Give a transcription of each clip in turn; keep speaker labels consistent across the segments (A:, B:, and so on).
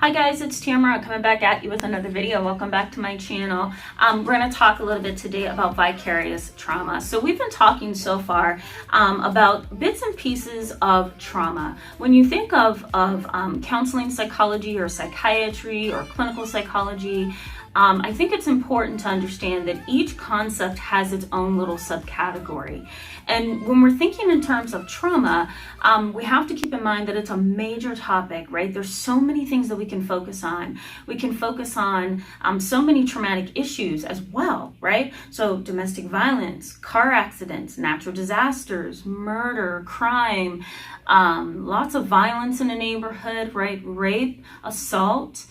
A: Hi guys, it's Tamara coming back at you with another video. Welcome back to my channel. We're going to talk a little bit today about vicarious trauma. So we've been talking so far about bits and pieces of trauma. When you think of counseling psychology or psychiatry or clinical psychology, I think it's important to understand that each concept has its own little subcategory. And when we're thinking in terms of trauma, we have to keep in mind that it's a major topic, right? There's so many things that we can focus on. We can focus on so many traumatic issues as well, right? So domestic violence, car accidents, natural disasters, murder, crime, lots of violence in a neighborhood, right? Rape, assault,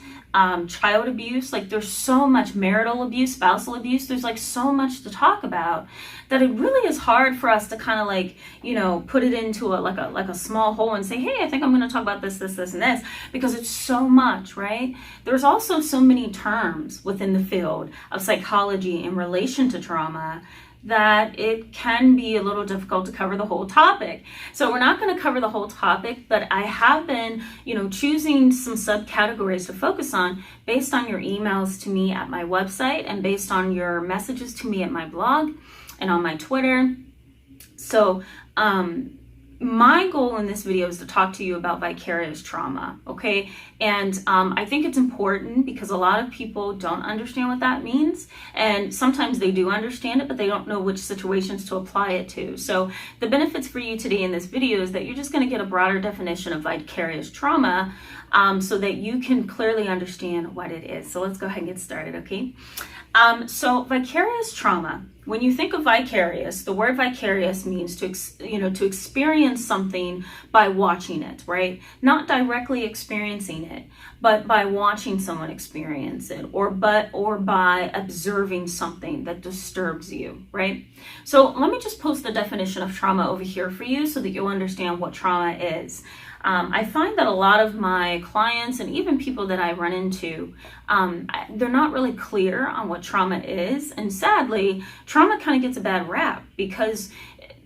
A: child abuse. Like there's so much marital abuse, spousal abuse. There's like so much to talk about that it really is hard for us to kind of like, you know, put it into a small hole and say, hey, I think I'm going to talk about this, and this, because it's so much, right? There's also so many terms within the field of psychology in relation to trauma that it can be a little difficult to cover the whole topic. So we're not going to cover the whole topic, but I have been, choosing some subcategories to focus on based on your emails to me at my website and based on your messages to me at my blog and on my Twitter. So, my goal in this video is to talk to you about vicarious trauma, okay? And I think it's important because a lot of people don't understand what that means. And sometimes they do understand it, but they don't know which situations to apply it to. So the benefits for you today in this video is that you're just gonna get a broader definition of vicarious trauma so that you can clearly understand what it is. So let's go ahead and get started, okay? So vicarious trauma, when you think of vicarious, the word vicarious means to experience something by watching it, right? Not directly experiencing it, but by watching someone experience it, or by observing something that disturbs you, right? So let me just post the definition of trauma over here for you so that you'll understand what trauma is. I find that a lot of my clients and even people that I run into, they're not really clear on what trauma is. And sadly, trauma kind of gets a bad rap because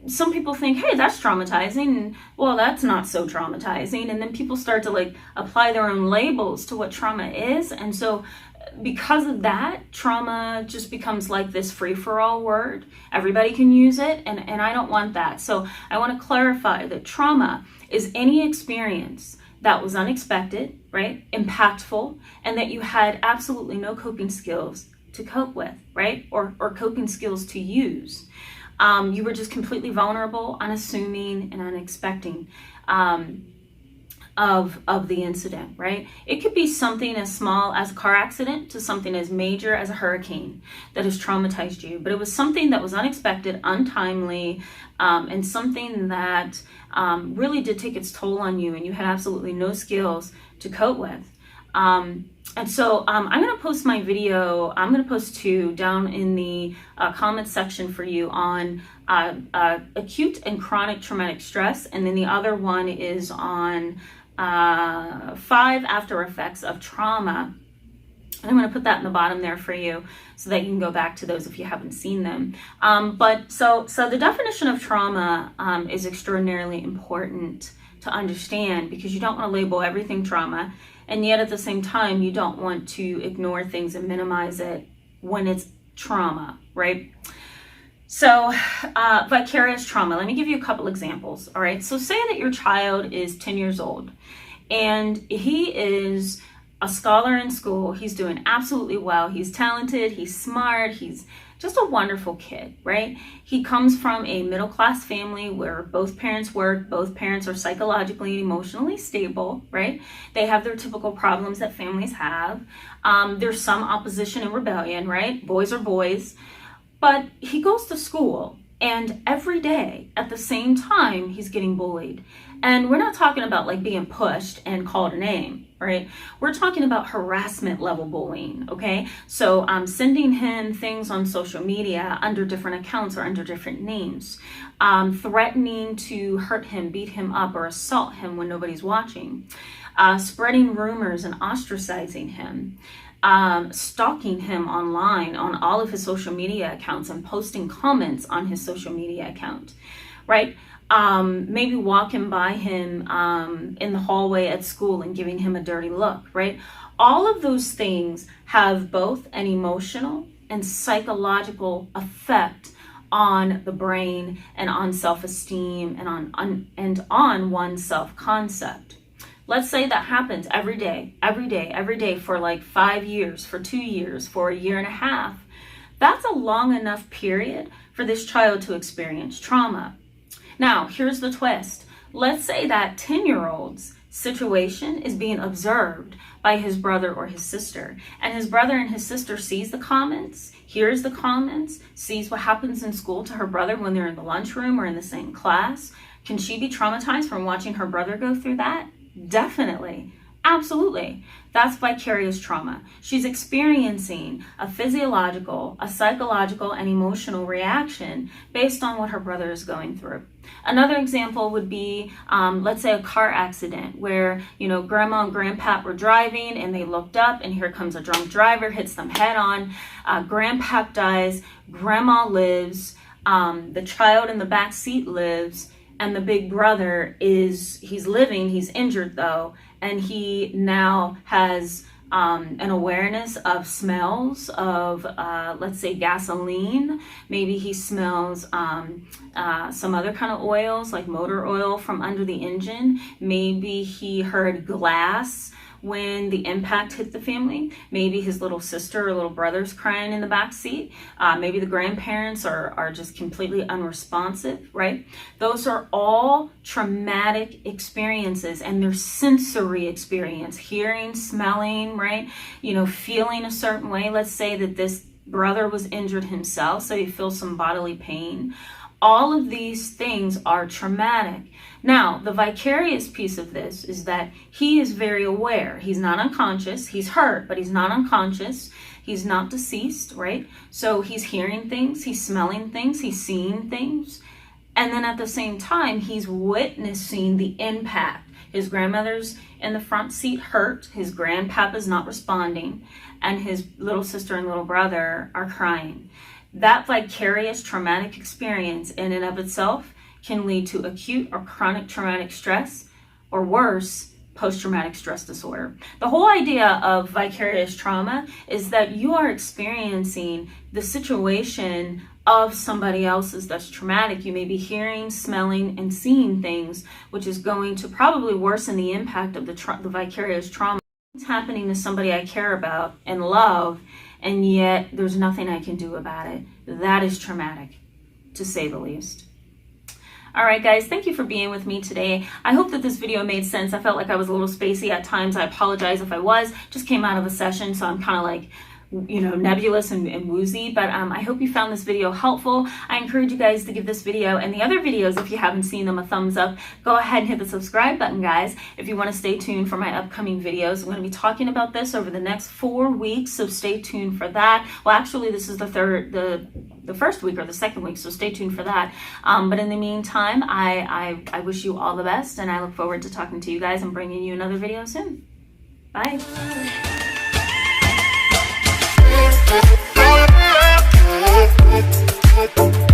A: some people think, hey, that's traumatizing. And well, that's not so traumatizing. And then people start to like apply their own labels to what trauma is. And so because of that, trauma just becomes like this free-for-all word. Everybody can use it, and I don't want that. So I want to clarify that trauma is any experience that was unexpected, right, impactful, and that you had absolutely no coping skills to cope with, right, or coping skills to use. You were just completely vulnerable, unassuming, and unexpecting of the incident, right? It could be something as small as a car accident to something as major as a hurricane that has traumatized you. But it was something that was unexpected, untimely, and something that really did take its toll on you, and you had absolutely no skills to cope with. And so I'm going to post my video. I'm going to post two down in the comments section for you on acute and chronic traumatic stress. And then the other one is on 5 after effects of trauma. And I'm going to put that in the bottom there for you so that you can go back to those if you haven't seen them. But so the definition of trauma is extraordinarily important to understand because you don't want to label everything trauma. And yet at the same time, you don't want to ignore things and minimize it when it's trauma, right? So vicarious trauma, let me give you a couple examples, all right? So say that your child is 10 years old and he is a scholar in school. He's doing absolutely well. He's talented, he's smart, he's just a wonderful kid, right? He comes from a middle-class family where both parents work, both parents are psychologically and emotionally stable, right? They have their typical problems that families have. There's some opposition and rebellion, right? Boys are boys. But he goes to school and every day at the same time, he's getting bullied. And we're not talking about like being pushed and called a name, right? We're talking about harassment level bullying, okay? So I'm sending him things on social media under different accounts or under different names, threatening to hurt him, beat him up, or assault him when nobody's watching, spreading rumors and ostracizing him. Stalking him online on all of his social media accounts and posting comments on his social media account, right? maybe walking by him in the hallway at school and giving him a dirty look, right? All of those things have both an emotional and psychological effect on the brain and on self-esteem and on one's self-concept. Let's say that happens every day for like 5 years, for 2 years, for a year and a half. That's a long enough period for this child to experience trauma. Now, here's the twist. Let's say that 10-year-old's situation is being observed by his brother or his sister, and his brother and his sister sees the comments, hears the comments, sees what happens in school to her brother when they're in the lunchroom or in the same class. Can she be traumatized from watching her brother go through that? Definitely. Absolutely. That's vicarious trauma. She's experiencing a physiological, a psychological, and emotional reaction based on what her brother is going through. Another example would be, let's say a car accident where, grandma and grandpa were driving and they looked up and here comes a drunk driver, hits them head on. Grandpa dies, grandma lives, the child in the back seat lives, and the big brother he's living, he's injured though, and he now has an awareness of smells of, let's say, gasoline. Maybe he smells some other kind of oils, like motor oil from under the engine. Maybe he heard glass when the impact hit the family. Maybe his little sister or little brother's crying in the back seat. Maybe the grandparents are just completely unresponsive, right? Those are all traumatic experiences, and they're sensory experience, hearing, smelling, right? Feeling a certain way. Let's say that this brother was injured himself, so he feels some bodily pain. All of these things are traumatic. Now, the vicarious piece of this is that he is very aware. He's not unconscious. He's hurt, but he's not unconscious. He's not deceased, right? So he's hearing things, he's smelling things, he's seeing things. And then at the same time, he's witnessing the impact. His grandmother's in the front seat hurt, his grandpapa's not responding, and his little sister and little brother are crying. That vicarious traumatic experience in and of itself can lead to acute or chronic traumatic stress, or worse, post-traumatic stress disorder. The whole idea of vicarious trauma is that you are experiencing the situation of somebody else's that's traumatic. You may be hearing, smelling, and seeing things, which is going to probably worsen the impact of the vicarious trauma. It's happening to somebody I care about and love, and yet there's nothing I can do about it. That is traumatic, to say the least. All right, guys, thank you for being with me today. I hope that this video made sense. I felt like I was a little spacey at times. I apologize if I was. Just came out of a session, so I'm kind of like, nebulous and woozy, but I hope you found this video helpful. I encourage you guys to give this video and the other videos, if you haven't seen them, a thumbs up. Go ahead and hit the subscribe button, guys, if you want to stay tuned for my upcoming videos. I'm going to be talking about this over the next 4 weeks, so stay tuned for that. Well, actually, this is the first week or the second week, so stay tuned for that. But in the meantime, I wish you all the best, and I look forward to talking to you guys and bringing you another video soon. Bye.
B: Thank you.